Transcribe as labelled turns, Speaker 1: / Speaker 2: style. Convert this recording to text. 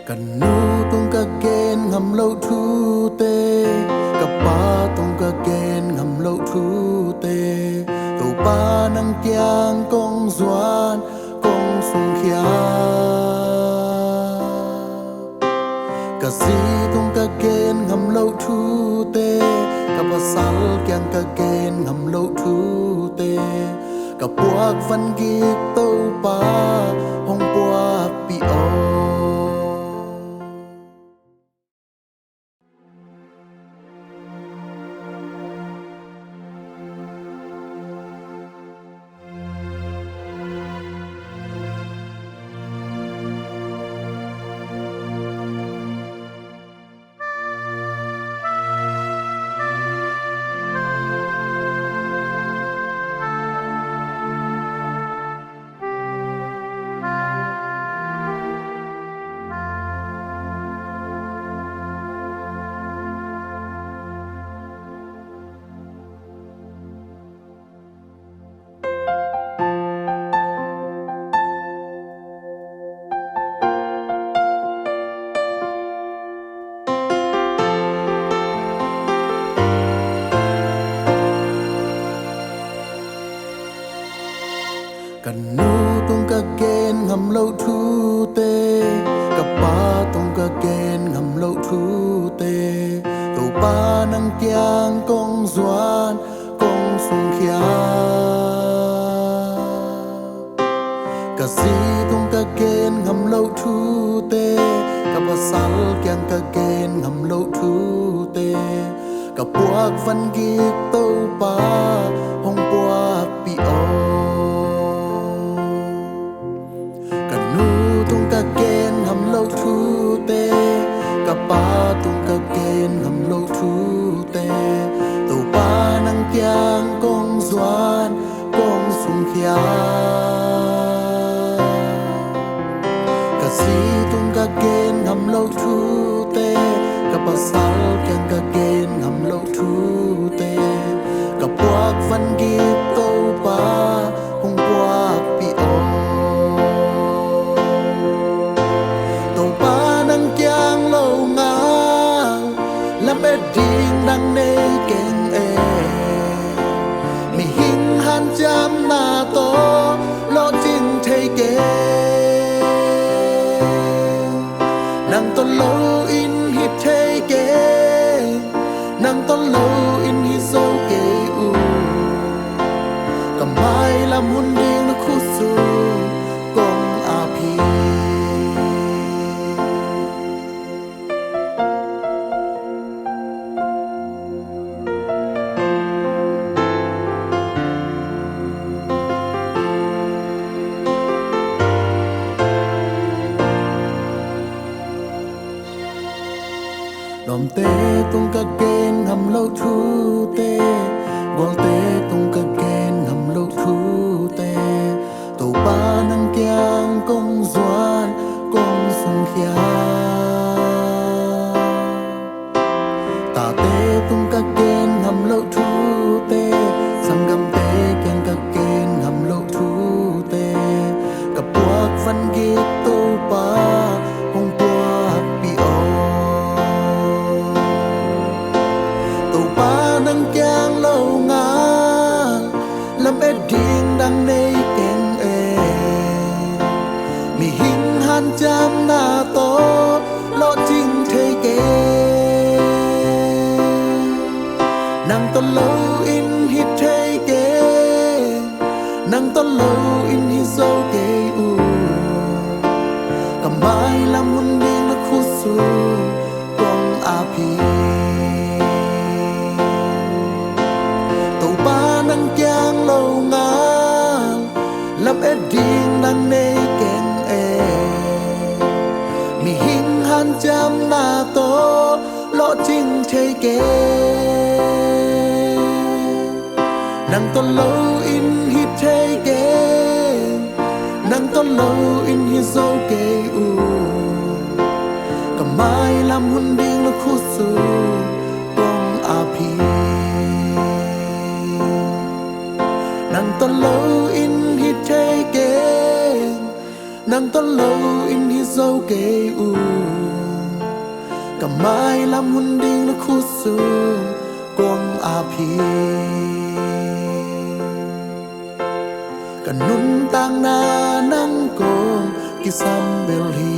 Speaker 1: Kan nu tung ka gen ngam lo thu te ka pa tung ka gen ngam lo thu te to pa nang kyang kong zuan kong sung khia ka si tung ka gen ngam lo thu te ka pa sal kyang ka gen ngam lo thu te ka puak van gi to pa hong puak pi o Kan nu tung ka gen ngam lo thu te ka pa tung ka gen ngam lo thu te to pa nang kyang kong zuan kong sung khia ka si tung ka gen ngam lo thu te ka pa sal kyang ka gen ngam lo thu te ka puak van gi to pa hong puak pi o lâu thu te ka pa tung ka gen ngam lâu thu te to pa nang kyang kong zuan kong sung khia ka si tung ka gen ngam lâu thu te ka pa sal kyang ka gen ngam lâu thu te ka puak van gi to pa hong puak pi o ding đăng nê keng e mi hing han jam na to lo jing thei ke nang to lo in hit thei ke nang to lo in hi so ke u kamai lam hun ding na khu su kong a pi Lom te tung ka gen ngam lo thu te gol te tung ka gen ngam lo thu te to pa nang kyang kong zuan kong sung khia ta te tung ka gen ngam lo thu te sang gam te kyang ka gen ngam lo thu te ka puak van gi to pa hong puak pi o kyang lâu nga lam e ding đăng nê keng e mi hing han jam na to lo jing thei ke nang to lo in hit thei ke nang to lo in hi so ke u kamai lam hun ding na khu su kong a pi kyang lâu nga lam e ding đăng nê keng e mi hing han jam na to lo jing thei ke nang to lo in hit thei ke nang to lo in hi so ke u kamai lam hun ding na khu su kong a pi nang to lo in hit thei ke nang to lo in hi so ke u mai lam hun ding na khu su quang a pi kan nun tang na nang kong kisam bel hi